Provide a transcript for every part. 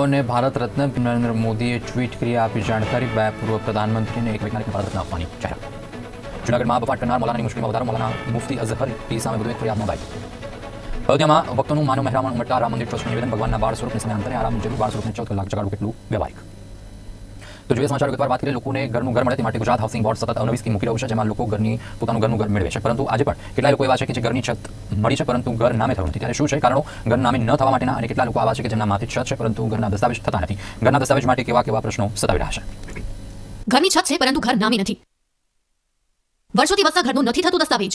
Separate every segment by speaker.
Speaker 1: ने भारत रत्न नरेंद्र मोदीए ट्वीट કરી આપી જાણકારી। પૂર્વ પ્રધાનમંત્રીને એક વૈજ્ઞાનિકને ભારત રત્ન આપવાની જાહેરાત। જૂનાગઢમાં બફાટ કરનાર મૌલાનાની મુશ્કેલીમાં વધારો। મૌલાના મુફ્તી અઝહરી સામે વધુ એક ફરિયાદ નોંધાઈ। અયોધ્યામાં ભક્તોનું માનવ મહેરામણ ઉમટતા રામ મંદિર ટ્રસ્ટનું નિવેદન। ભગવાનના બાળ સ્વરૂપને સમયાંતરે આ રામ મંદિર બાળ સ્વરૂપને 14 કલાક જગાડવું કેટલું વ્યવહારિક। તો જોઈએ સમાચાર વિગતવાર વાત કરીએ। લોકોને ઘરનું ઘર મળે તે માટે ગુજરાત હાઉસિંગ બોર્ડ સતત અવનવી સ્કીમ મૂકી રહ્યું છે, જેમાં લોકો પોતાનું ઘરનું ઘર મેળવે છે। પરંતુ આજે પણ કેટલાય લોકો એવા છે કે જે ઘરની છત મળી છે પરંતુ ઘર નામે થયું નથી। ત્યારે શું છે કારણો ઘર નામે ન થવા માટેના? અને કેટલા લોકો આવા છે કે જેમના માથે છત છે પરંતુ ઘરના દસ્તાવેજ થતા નથી। ઘરના દસ્તાવેજ માટે કેવા પ્રશ્નો સતાવી રહ્યા છે?
Speaker 2: ઘરની છત છે પરંતુ ઘર નામે નથી। વર્ષોથી વસતા ઘરનું નથી થતું દસ્તાવેજ।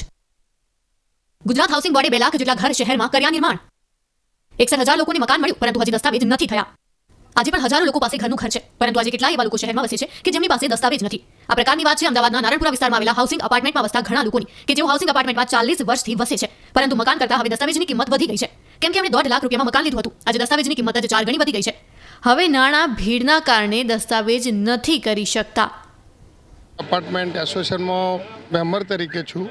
Speaker 2: ગુજરાત હાઉસિંગ બોર્ડે 2 લાખ જેટલા ઘર શહેરમાં કર્યા નિર્માણ। 61,000 લોકોને મકાન મળ્યું પરંતુ હજી દસ્તાવેજ નથી થયા। આજે પણ હજારો લોકો પાસે ઘરનું ઘર છે પરંતુ આજે કેટલાય એવા લોકો શહેરમાં વસે છે કે જેમની પાસે દસ્તાવેજ નથી। આ પ્રકારની વાત છે અમદાવાદના નારણપુરા વિસ્તારમાં આવેલા હાઉસિંગ અપાર્ટમેન્ટમાં વસતા ઘણા લોકોની કે જેઓ હાઉસિંગ અપાર્ટમેન્ટમાં 40 વર્ષથી વસે છે પરંતુ મકાન કરતા હવે દસ્તાવેજની કિંમત વધી ગઈ છે, કેમ કે એમણે 1.5 લાખ રૂપિયામાં મકાન લીધું હતું। આજે દસ્તાવેજની કિંમત જ 4 ગણી વધી ગઈ છે। હવે નાણાં ભીડના કારણે દસ્તાવેજ નથી કરી શકતા।
Speaker 3: અપાર્ટમેન્ટ એસોસિએશનમાં મેમ્બર તરીકે છું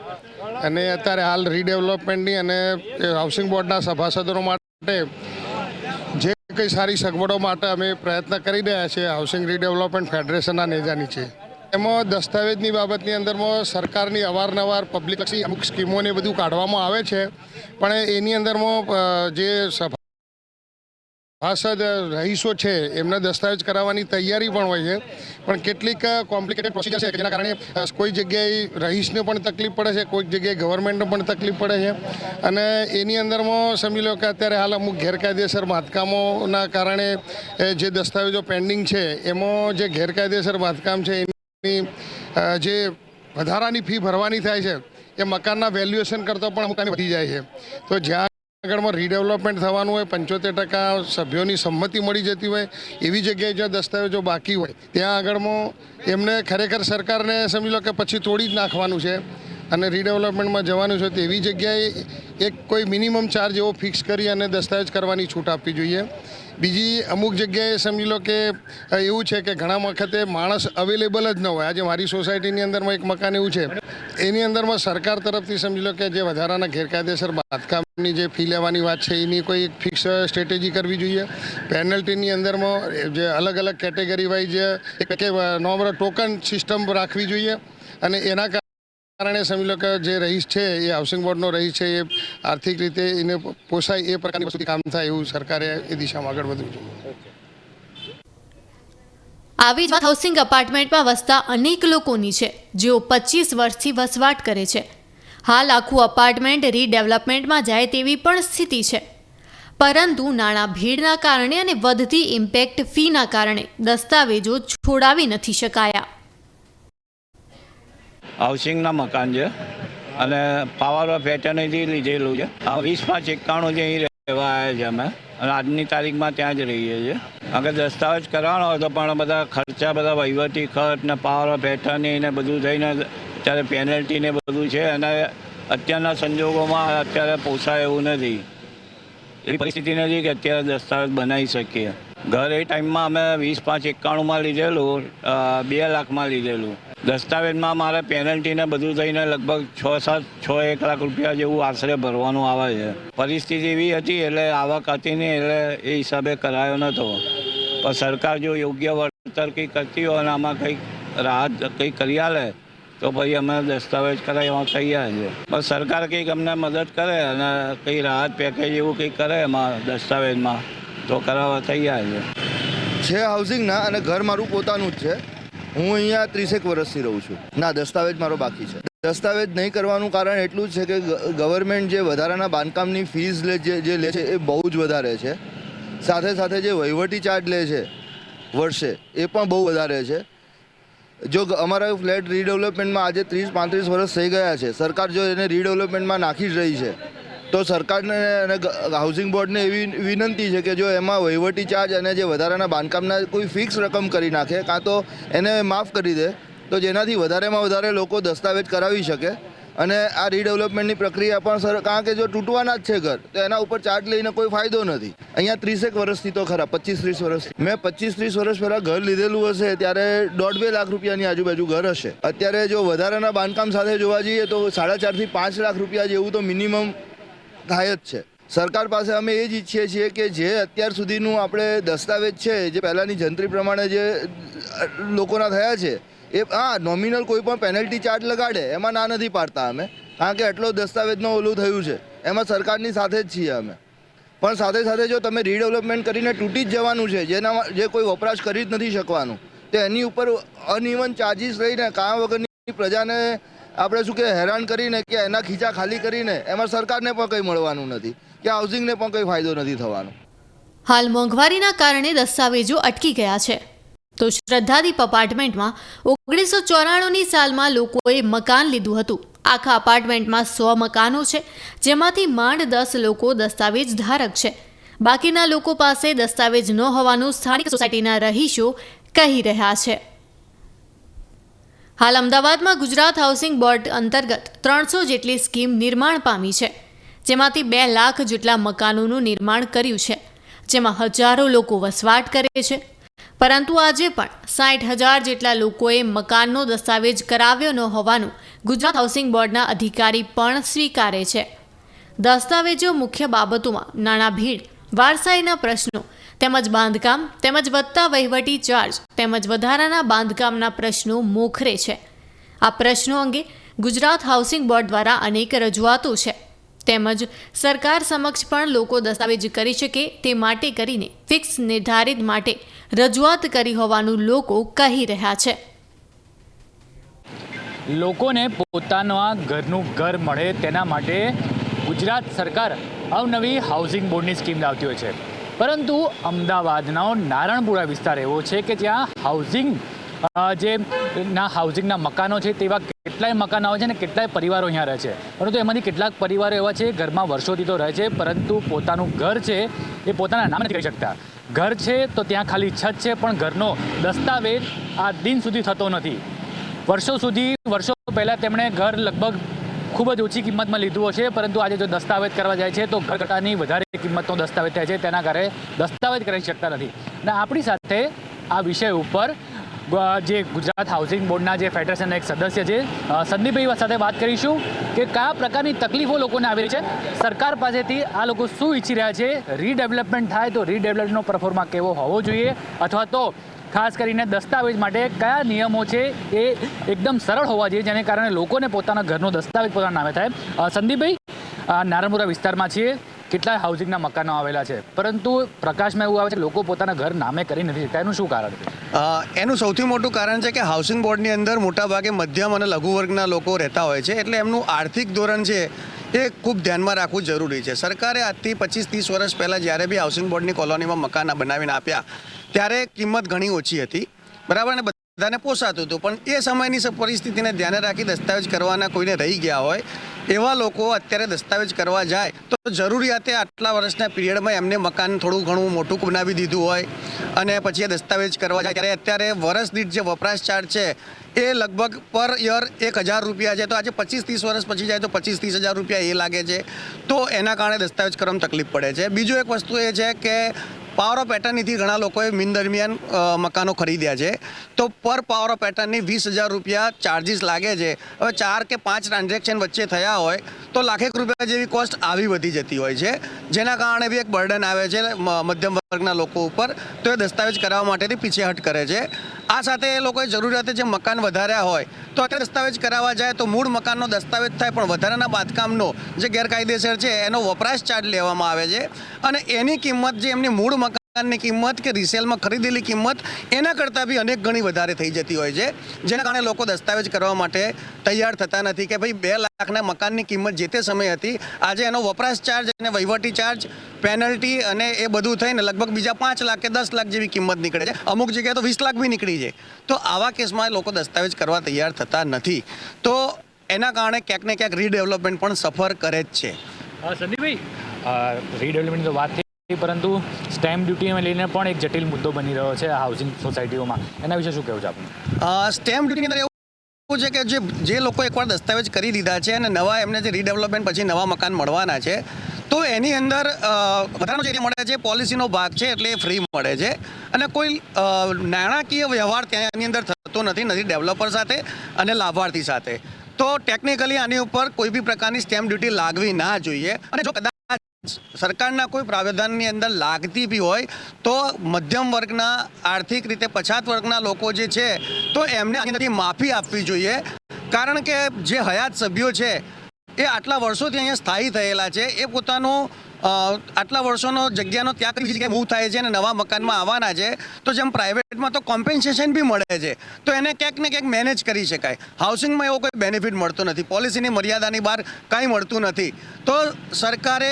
Speaker 3: અને અત્યારે હાલ રીડેવલપમેન્ટની અને હાઉસિંગ બોર્ડના સભાસદો માટે જે કંઈ સારી સગવડો માટે અમે પ્રયત્ન કરી રહ્યા છીએ હાઉસિંગ રીડેવલપમેન્ટ ફેડરેશનના નેજા નીચે। એમાં દસ્તાવેજની બાબતની અંદરમાં સરકારની અવારનવાર પબ્લિક અમુક સ્કીમોને બધું કાઢવામાં આવે છે, પણ એની અંદરમાં જે સભાસદ રહીશો છે એમને દસ્તાવેજ કરાવવાની તૈયારી પણ હોય છે, પણ કેટલીક કોમ્પ્લિકેટેડ પ્રોસિજર છે જેના કારણે કોઈ જગ્યાએ રહીશને પણ તકલીફ પડે છે, કોઈક જગ્યાએ ગવર્મેન્ટને પણ તકલીફ પડે છે। અને એની અંદરમાં સમજી લો કે અત્યારે હાલ અમુક ગેરકાયદેસર બાંધકામોના કારણે જે દસ્તાવેજો પેન્ડિંગ છે એમાં જે ગેરકાયદેસર બાંધકામ છે એની જે વધારાની ફી ભરવાની થાય છે એ મકાનના વેલ્યુએશન કરતાં પણ અમુક વધી જાય છે। તો જ્યાં આગળમાં રીડેવલપમેન્ટ થવાનું હોય, 75% સભ્યોની સંમતિ મળી જતી હોય, એવી જગ્યાએ જ્યાં દસ્તાવેજો બાકી હોય ત્યાં આગળમાં એમને ખરેખર સરકારને સમજી લો કે પછી તોડી જ નાખવાનું છે અને રીડેવલપમેન્ટમાં જવાનું છે। તો એવી જગ્યાએ એક કોઈ મિનિમમ ચાર્જ એવો ફિક્સ કરી અને દસ્તાવેજ કરવાની છૂટ આપવી જોઈએ। બીજી અમુક જગ્યાએ સમજી લો કે એવું છે કે ઘણા વખતે માણસ અવેલેબલ જ ન હોય। આજે મારી સોસાયટીની અંદરમાં એક મકાન એવું છે, એની અંદરમાં સરકાર તરફથી સમજી લો કે જે વધારાના ગેરકાયદેસર બાંધકામની જે ફી લેવાની વાત છે એની કોઈ એક ફિક્સ સ્ટ્રેટેજી કરવી જોઈએ। પેનલ્ટીની અંદરમાં જે અલગ અલગ કેટેગરી વાઇઝ કે નોર્મલ ટોકન સિસ્ટમ રાખવી જોઈએ અને એના કારણે સમજી લો કે જે રહીશ છે એ હાઉસિંગ બોર્ડનો રહીશ છે એ આર્થિક રીતે એને પોસાય એ પ્રકારની વસ્તુથી કામ થાય એવું સરકારે એ દિશામાં આગળ વધવું જોઈએ।
Speaker 2: આવી જ વાત હાઉસિંગ અપાર્ટમેન્ટમાં વસતા અનેક લોકોની છે જેઓ 25 વર્ષથી વસવાટ કરે છે। હાલ આખું અપાર્ટમેન્ટ રીડેવલપમેન્ટમાં જાય તેવી પણ સ્થિતિ છે, પરંતુ નાણાં ભીડના કારણે અને વધતી ઇમ્પેક્ટ ફીના કારણે દસ્તાવેજો છોડાવી નથી શકાયા।
Speaker 4: હાઉસિંગના મકાન છે અને પાવર ઓફ એટર્નીથી લીધેલું છે। 20/5/91 જે અહીં રહેવા આવ્યા છે અમે અને આજની તારીખમાં ત્યાં જ રહીએ છીએ। અગર દસ્તાવેજ કરવાનો હોય તો પણ બધા ખર્ચા, બધા વહીવટી ખર્ચ ને પાવર ઓફ એટર્ની ને બધું થઈને અત્યારે પેનલ્ટી ને બધું છે અને અત્યારના સંજોગોમાં અત્યારે પોસાય એવું નથી, એવી પરિસ્થિતિ નથી કે અત્યારે દસ્તાવેજ બનાવી શકીએ। ઘર એ ટાઈમમાં અમે 20/5/91 લીધેલું, 2 લાખમાં લીધેલું। દસ્તાવેજમાં મારે પેનલ્ટીને બધું થઈને લગભગ 6-1 લાખ રૂપિયા જેવું આશરે ભરવાનું આવે છે। પરિસ્થિતિ એવી હતી એટલે આવક હતી નહીં એટલે એ હિસાબે કરાયો નહોતો, પણ સરકાર જો યોગ્ય વળતર કંઈ કરતી હોય અને આમાં કંઈક રાહત કંઈ કરી આલે તો પછી અમે દસ્તાવેજ કરાવવા તૈયાર છે। પણ સરકાર કંઈક અમને મદદ કરે અને કંઈ રાહત પેકેજ એવું કંઈક કરે એમાં દસ્તાવેજમાં તો કરાવવા તૈયાર છે।
Speaker 5: હાઉસિંગના અને ઘર મારું પોતાનું જ છે। હું અહીંયા 30 વર્ષથી રહું છું। ના, દસ્તાવેજ મારો બાકી છે। દસ્તાવેજ નહીં કરવાનું કારણ એટલું જ છે કે ગવર્મેન્ટ જે વધારાના બાંધકામની ફીસ જે લે છે એ બહુ જ વધારે છે। સાથે સાથે જે વહીવટી ચાર્જ લે છે વર્ષે એ પણ બહુ વધારે છે। જો અમારા ફ્લેટ રીડેવલપમેન્ટમાં આજે 30-35 વર્ષ થઈ ગયા છે, સરકાર જો એને રીડેવલપમેન્ટમાં નાખી જ રહી છે તો સરકારને અને હાઉસિંગ બોર્ડને એવી વિનંતી છે કે જો એમાં વહીવટી ચાર્જ અને જે વધારાના બાંધકામના કોઈ ફિક્સ રકમ કરી નાખે કાં તો એને માફ કરી દે તો જેનાથી વધારેમાં વધારે લોકો દસ્તાવેજ કરાવી શકે અને આ રીડેવલપમેન્ટની પ્રક્રિયા પણ કારણ કે જો તૂટવાના જ છે ઘર તો એના ઉપર ચાર્જ લઈને કોઈ ફાયદો નથી। અહીંયા 30 વર્ષથી તો ખરા, 25-30 વર્ષથી મેં 25-30 વર્ષ પહેલાં ઘર લીધેલું હશે ત્યારે 1.5-2 લાખ રૂપિયાની આજુબાજુ ઘર હશે। અત્યારે જો વધારાના બાંધકામ સાથે જોવા જઈએ તો 4.5 થી 5 લાખ રૂપિયા જેવું તો મિનિમમ થાય જ છે। સરકાર પાસે અમે એ જ ઈચ્છીએ છીએ કે જે અત્યાર સુધીનું આપણે દસ્તાવેજ છે, જે પહેલાંની જંત્રી પ્રમાણે જે લોકોના થયા છે, એ નોમિનલ કોઈ પણ પેનલ્ટી ચાર્જ લગાડે એમાં ના નથી પાડતા અમે, કારણ કે આટલો દસ્તાવેજનો ઓલું થયું છે, એમાં સરકારની સાથે જ છીએ અમે. પણ સાથે સાથે જો તમે રીડેવલપમેન્ટ કરીને તૂટી જ જવાનું છે, જે કોઈ વપરાશ કરી જ નથી શકવાનું, તો એની ઉપર અનઇવન ચાર્જિસ લઈને કામ વગરની પ્રજાને આપણે શું કે હેરાન કરીને કે એના ખીચા ખાલી કરીને એમાં સરકારને પણ કંઈ મળવાનું નથી કે હાઉસિંગને પણ કંઈ ફાયદો નથી થવાનો.
Speaker 2: હાલ મોંઘવારીના કારણે દસ્તાવેજો અટકી ગયા છે. તો શ્રદ્ધાદીપ અપાર્ટમેન્ટમાં 1994ની સાલમાં લોકોએ મકાન લીધું હતું. આખા અપાર્ટમેન્ટમાં 100 મકાનો છે, જેમાંથી માંડ 10 લોકો દસ્તાવેજ ધારક છે. બાકીના લોકો પાસે દસ્તાવેજ ન હોવાનું સ્થાનિક સોસાયટીના રહીશો કહી રહ્યા છે. હાલ અમદાવાદમાં ગુજરાત હાઉસિંગ બોર્ડ અંતર્ગત 300 જેટલી સ્કીમ નિર્માણ પામી છે, જેમાંથી 2 લાખ જેટલા મકાનોનું નિર્માણ કર્યું છે, જેમાં હજારો લોકો વસવાટ કરે છે. પરંતુ આજે પણ 60,000 જેટલા લોકોએ મકાનનો દસ્તાવેજ કરાવ્યો ન હોવાનું ગુજરાત હાઉસિંગ બોર્ડના અધિકારી પણ સ્વીકારે છે. દસ્તાવેજો મુખ્ય બાબતોમાં નાણાં ભીડ, વારસાઈના પ્રશ્નો તેમજ બાંધકામ તેમજ વધતા વહીવટી ચાર્જ તેમજ વધારાના બાંધકામના પ્રશ્નો મોખરે છે. આ પ્રશ્નો અંગે ગુજરાત હાઉસિંગ બોર્ડ દ્વારા અનેક રજૂઆતો છે, તેમજ સરકાર સમક્ષ પણ લોકો દસ્તાવેજ કરી શકે તે માટે કરીને ફિક્સ નિર્ધારિત માટે રજૂઆત કરી હોવાનું લોકો કહી રહ્યા છે.
Speaker 6: લોકોને પોતાના ઘરનું ઘર મળે તેના માટે ગુજરાત સરકાર અવનવી હાઉસિંગ બોર્ડની સ્કીમ લાવતી હોય છે, પરંતુ અમદાવાદનો નારણપુરા વિસ્તાર એવો છે કે જ્યાં હાઉસિંગના મકાનો છે, તેવા કેટલાય મકાનો આવે છે અને કેટલાય પરિવારો અહીંયા રહે છે. પરંતુ એમાંથી કેટલાક પરિવારો એવા છે ઘરમાં વર્ષોથી તો રહે છે, પરંતુ પોતાનું ઘર છે એ પોતાના નામે નથી કરી શકતા. ઘર છે તો ત્યાં ખાલી છત છે, પણ ઘરનો દસ્તાવેજ આ દિન સુધી થતો નથી. વર્ષો પહેલાં તેમણે ઘર લગભગ ખૂબ જ ઓછી કિંમતમાં લીધું હશે, પરંતુ આજે જો દસ્તાવેજ કરવા જાય છે તો ઘર કરતાની વધારે કિંમતનો દસ્તાવેજ થાય છે, તેના ઘરે દસ્તાવેજ કરી શકતા નથી. અને આપણી સાથે આ વિષય ઉપર જે ગુજરાત હાઉસિંગ બોર્ડના જે ફેડરેશનના એક સદસ્ય છે સંદીપભાઈ સાથે વાત કરીશું કે કયા પ્રકારની તકલીફો લોકોને આવી રહી છે, સરકાર પાસેથી આ લોકો શું ઈચ્છી રહ્યા છે, રીડેવલપમેન્ટ થાય તો રીડેવલપમેન્ટનો પરફોર્મા કેવો હોવો જોઈએ, અથવા તો ખાસ કરીને દસ્તાવેજ માટે કયા નિયમો છે એ એકદમ સરળ હોવા જોઈએ જેને કારણે લોકોને પોતાના ઘરનો દસ્તાવેજ પોતાના નામે થાય. સંદીપભાઈ, નારણપુરા વિસ્તારમાં છીએ, કેટલાય હાઉસિંગના મકાનો આવેલા છે, પરંતુ પ્રકાશમાં એવું આવે છે કે લોકો પોતાના ઘર નામે કરી નથી શકતા. એનું શું કારણ છે?
Speaker 7: એનું સૌથી મોટું કારણ છે કે હાઉસિંગ બોર્ડની અંદર મોટાભાગે મધ્યમ અને લઘુ વર્ગના લોકો રહેતા હોય છે, એટલે એમનું આર્થિક ધોરણ છે એ ખૂબ ધ્યાનમાં રાખવું જરૂરી છે. સરકારે આજથી 25-30 વર્ષ પહેલાં જ્યારે બી હાઉસિંગ બોર્ડની કોલોનીમાં મકાન બનાવીને આપ્યા ત્યારે કિંમત ઘણી ઓછી હતી, બરાબર, અને બધાને પોસાતું હતું. પણ એ સમયની પરિસ્થિતિને ધ્યાને રાખી દસ્તાવેજ કરવાના કોઈને રહી ગયા હોય એવા લોકો અત્યારે દસ્તાવેજ કરવા જાય તો જરૂરિયાતે આટલા વર્ષના પીરિયડમાં એમને મકાન થોડું ઘણું મોટું બનાવી દીધું હોય અને પછી એ દસ્તાવેજ કરવા જાય ત્યારે અત્યારે વર્ષ દીઠ જે વપરાશ ચાર્જ છે એ લગભગ પર યર 1,000 રૂપિયા છે. તો આજે 25-30 વર્ષ પછી જાય તો 25-30 હજાર રૂપિયા એ લાગે છે, તો એના કારણે દસ્તાવેજ કરવામાં તકલીફ પડે છે. બીજું એક વસ્તુ એ છે કે પાવર ઓફ એટર્નીથી ઘણા લોકોએ મિન દરમિયાન મકાનો ખરીદ્યા છે, તો પર પાવર ઓફ એટર્ની 20,000 રૂપિયા ચાર્જિસ લાગે છે. હવે 4 કે 5 ટ્રાન્ઝેક્શન વચ્ચે થયા હોય તો લાખેક રૂપિયા જેવી કોસ્ટ આવી વધી જતી હોય છે, જેના કારણે બી એક બર્ડન આવે છે મધ્યમ વર્ગના લોકો ઉપર, તો એ દસ્તાવેજ કરાવવા માટેથી પીછેહટ કરે છે. આ સાથે એ લોકોએ જરૂરિયાતે જે મકાન વધાર્યા હોય તો અત્યારે દસ્તાવેજ કરાવવા જાય તો મૂળ મકાનનો દસ્તાવેજ થાય, પણ વધારાના બાંધકામનો જે ગેરકાયદેસર છે એનો વપરાશ ચાર્જ લેવામાં આવે છે, અને એની કિંમત જે એમની મૂળ મકાનની કિંમત કે રિસેલમાં ખરીદેલી કિંમત એના કરતાં બી અનેક ગણી વધારે થઈ જતી હોય છે, જેના કારણે લોકો દસ્તાવેજ કરવા માટે તૈયાર થતા નથી. કે ભાઈ 2 લાખના મકાનની કિંમત જે તે સમયે હતી, આજે એનો વપરાશ ચાર્જ અને વહીવટી ચાર્જ, પેનલ્ટી અને એ બધું થઈને લગભગ બીજા 5 લાખ કે 10 લાખ જેવી કિંમત નીકળે છે. અમુક જગ્યાએ તો 20 લાખ બી નીકળી જાય. તો આવા કેસમાં લોકો દસ્તાવેજ કરવા તૈયાર થતા નથી, તો એના કારણે ક્યાંક ને ક્યાંક રીડેવલપમેન્ટ પણ સફર કરે જ છે.
Speaker 6: સંદીપભાઈ, રીડેવલપમેન્ટની તો વાત થઈ, પરંતુ સ્ટેમ્પ ડ્યુટીને લઈને પણ એક જટિલ મુદ્દો બની રહ્યો છે હાઉસિંગ સોસાયટીઓમાં, એના વિશે શું કહેવું છે આપનું?
Speaker 7: સ્ટેમ્પ ડ્યુટીની અંદર એવું છે કે જે લોકો એકવાર દસ્તાવેજ કરી દીધા છે અને નવા એમને જે રીડેવલપમેન્ટ પછી નવા મકાન મળવાના છે, તો એની અંદર વધારાનો જે મળે છે પોલિસીનો ભાગ છે, એટલે એ ફ્રી મળે છે, અને કોઈ નાણાકીય વ્યવહાર ત્યાંની અંદર થતો નથી ડેવલપર સાથે અને લાભાર્થી સાથે. તો ટેકનિકલી આની ઉપર કોઈ બી પ્રકારની સ્ટેમ્પ ડ્યુટી લાગવી ના જોઈએ, અને જો કદાચ સરકારના કોઈ પ્રાવધાનની અંદર લાગતી બી હોય તો મધ્યમ વર્ગના આર્થિક રીતે પછાત વર્ગના લોકો જે છે તો એમને આનાથી માફી આપવી જોઈએ, કારણ કે જે હયાત સભ્યો છે એ આટલા વર્ષોથી અહીંયા સ્થાયી થયેલા છે, એ પોતાનું આટલા વર્ષોનો જગ્યાનો ત્યાગ કરી જગ્યાએ મૂવ થાય છે અને નવા મકાનમાં આવવાના છે, તો જેમ પ્રાઇવેટમાં તો કોમ્પેન્સેશન બી મળે છે તો એને ક્યાંક ને ક્યાંક મેનેજ કરી શકાય. હાઉસિંગમાં એવો કોઈ બેનિફિટ મળતો નથી, પોલિસીની મર્યાદાની બહાર કાંઈ મળતું નથી. તો સરકારે,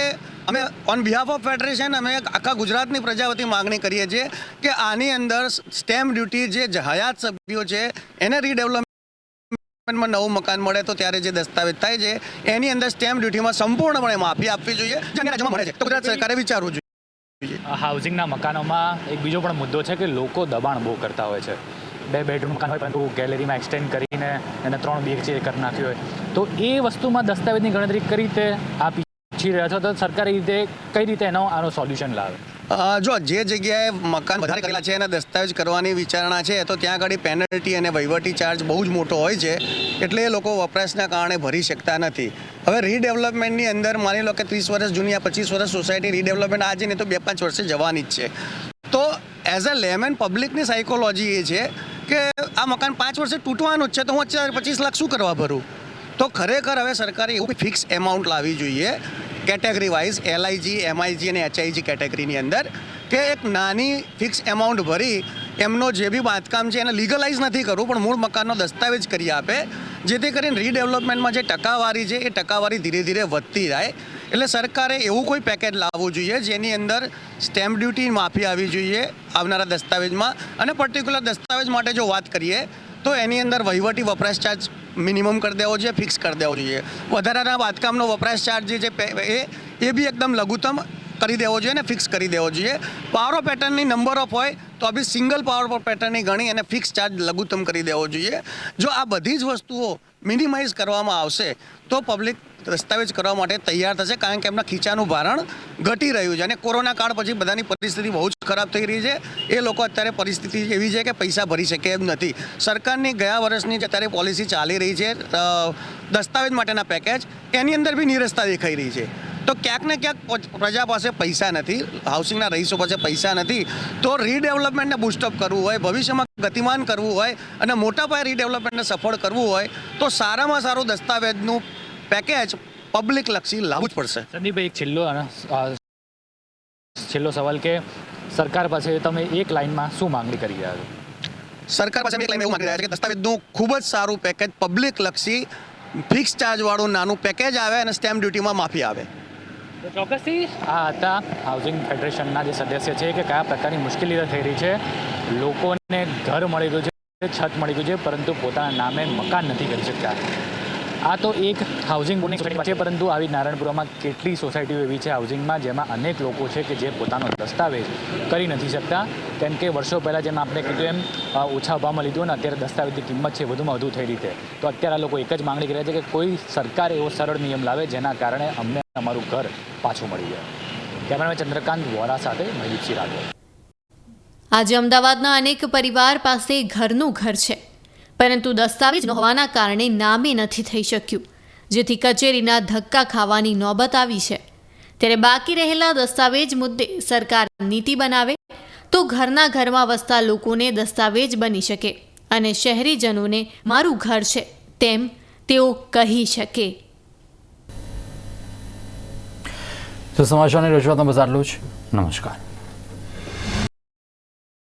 Speaker 7: અમે ઓન બિહાફ ઓફ ફેડરેશન અમે આખા ગુજરાતની પ્રજા વતી માગણી કરીએ છીએ કે આની અંદર સ્ટેમ્પ ડ્યુટી જે હયાત સભ્યો છે એને રીડેવલપમેન્ટમાં નવું મકાન મળે તો ત્યારે જે દસ્તાવેજ થાય છે એની અંદર સ્ટેમ્પ ડ્યુટીમાં સંપૂર્ણપણે માફી આપવી જોઈએ, જે રાજ્યમાં મળે છે. તો ગુજરાત સરકારે વિચારવું જોઈએ.
Speaker 6: હાઉસિંગના મકાનોમાં એક બીજો પણ મુદ્દો છે કે લોકો દબાણ બહુ કરતા હોય છે. 2 બેડરૂમ મકાન હોય પરંતુ ગેલેરીમાં એક્સટેન્ડ કરીને એને 3 BHK કરી નાખ્યું હોય, તો એ વસ્તુમાં દસ્તાવેજની ગણતરી કઈ રીતે આપ ઈચ્છી રહ્યા છો, તો સરકાર કઈ રીતે આનો સોલ્યુશન લાવે?
Speaker 7: જો જે જગ્યાએ મકાન વધારે કરેલા છે એના દસ્તાવેજ કરવાની વિચારણા છે તો ત્યાં આગળ પેનલ્ટી અને વહીવટી ચાર્જ બહુ જ મોટો હોય છે, એટલે એ લોકો વપરાશના કારણે ભરી શકતા નથી. હવે રીડેવલપમેન્ટની અંદર માની લો કે 30 વર્ષ જૂની આ 25 વર્ષ સોસાયટી રીડેવલપમેન્ટ આજે નહીં તો 2-5 વર્ષે જવાની જ છે. તો એઝ અ લેમેન પબ્લિકની સાયકોલોજી એ છે કે આ મકાન 5 વર્ષે તૂટવાનું જ છે તો હું 25 લાખ શું કરવા ભરું? તો ખરેખર હવે સરકારે એવું ફિક્સ એમાઉન્ટ લાવવી જોઈએ કેટેગરી વાઇઝ, LIG, MIG અને HIG કેટેગરીની અંદર, કે એક નાની ફિક્સ એમાઉન્ટ ભરી એમનો જે બી બાંધકામ છે એને લીગલાઇઝ નથી કરવું પણ મૂળ મકાનનો દસ્તાવેજ કરી આપે, જેથી કરીને રીડેવલપમેન્ટમાં જે ટકાવારી છે એ ટકાવારી ધીરે ધીરે વધતી જાય. એટલે સરકારે એવું કોઈ પેકેજ લાવવું જોઈએ જેની અંદર સ્ટેમ્પ ડ્યુટી માફી આવી જોઈએ આવનારા દસ્તાવેજમાં, અને પર્ટિક્યુલર દસ્તાવેજ માટે જો વાત કરીએ તો એની અંદર વહીવટી વપરાશ ચાર્જ મિનિમમ કરી દેવો જોઈએ, ફિક્સ કરી દેવો જોઈએ. વધારાના બાંધકામનો વપરાશ ચાર્જ જે છે એ બી એકદમ લઘુત્તમ કરી દેવો જોઈએ અને ફિક્સ કરી દેવો જોઈએ. પાવર ઓફ પેટર્નની નંબર ઓફ હોય તો બી સિંગલ પાવર ઓફ પેટર્નની ગણી અને ફિક્સ ચાર્જ લઘુત્તમ કરી દેવો જોઈએ. જો આ બધી જ વસ્તુઓ મિનિમાઇઝ કરવામાં આવશે તો પબ્લિક દસ્તાવેજ કરવા માટે તૈયાર થશે, કારણ કે એમના ખીચાનું ભારણ ઘટી રહ્યું છે અને કોરોના કાળ પછી બધાની પરિસ્થિતિ બહુ જ ખરાબ થઈ રહી છે. એ લોકો અત્યારે પરિસ્થિતિ એવી છે કે પૈસા ભરી શકે એમ નથી. સરકારની ગયા વર્ષની જે અત્યારે પોલિસી ચાલી રહી છે દસ્તાવેજ માટેના પેકેજ, એની અંદર બી નીરસતા દેખાઈ રહી છે. તો ક્યાંક ને ક્યાંક પ્રજા પાસે પૈસા નથી, હાઉસિંગના રહીશો પાસે પૈસા નથી, તો રીડેવલપમેન્ટને બૂસ્ટઅપ કરવું હોય, ભવિષ્યમાં ગતિમાન કરવું હોય અને મોટા પાયે રીડેવલપમેન્ટને સફળ કરવું હોય તો સારામાં સારું દસ્તાવેજનું પેકેજ પબ્લિક લક્ષી લાવવું જ પડશે.
Speaker 6: સંદીપભાઈ, એક છેલ્લો સવાલ કે સરકાર પાસે તમે એક લાઇનમાં શું માંગણી કરી રહ્યા છો?
Speaker 7: સરકાર પાસે એક લાઈન એવું માંગી રહ્યા છે કે દસ્તાવેજનું ખૂબ જ સારું પેકેજ પબ્લિક લક્ષી ફિક્સ ચાર્જવાળું નાનું પેકેજ આવે અને સ્ટેમ્પ ડ્યુટીમાં માફી આવે.
Speaker 6: તો ચોક્કસથી આ હતા હાઉસિંગ ફેડરેશનના જે સદસ્ય છે કે કયા પ્રકારની મુશ્કેલીઓ થઈ રહી છે. લોકોને ઘર મળી ગયું છે, છત મળી ગયું છે, પરંતુ પોતાના નામે મકાન નથી કરી શકતા. આ તો એક હાઉસિંગ બોર્ડની સોસાયટી છે, પરંતુ આવી નારાયણપુરામાં કેટલી સોસાયટીઓ એવી છે હાઉસિંગમાં જેમાં અનેક લોકો છે કે જે પોતાનો દસ્તાવેજ કરી નથી શકતા, કેમ કે વર્ષો પહેલાં જેમ આપણે કીધું એમ ઓછા ભાવમાં લીધું અને અત્યારે દસ્તાવેજની કિંમત છે વધુમાં વધુ થઈ રહી છે. તો અત્યારે આ લોકો એક જ માંગણી કરે છે કે કોઈ સરકાર એવો સરળ નિયમ લાવે જેના કારણે અમને અમારું ઘર પાછું મળી જાય. કેમેરામેન ચંદ્રકાંત વોરા સાથે મહિદીપસિંહ રાઠોડ.
Speaker 2: આજે અમદાવાદના અનેક પરિવાર પાસે ઘરનું ઘર છે, પરંતુ દસ્તાવેજ ન હોવાના કારણે નામે નથી થઈ શક્યું, જેથી કચેરીના ધક્કા ખાવાની નોબત આવી છે. ત્યારે બાકી રહેલા દસ્તાવેજ મુદ્દે સરકાર નીતિ બનાવે તો ઘરના ઘરમાં વસતા લોકોને દસ્તાવેજ બની શકે અને શહેરીજનોને મારું ઘર છે તેમ તેઓ કહી શકે.
Speaker 1: તો સમાચારની રજૂઆતમાં બસ આટલું જ. નમસ્કાર.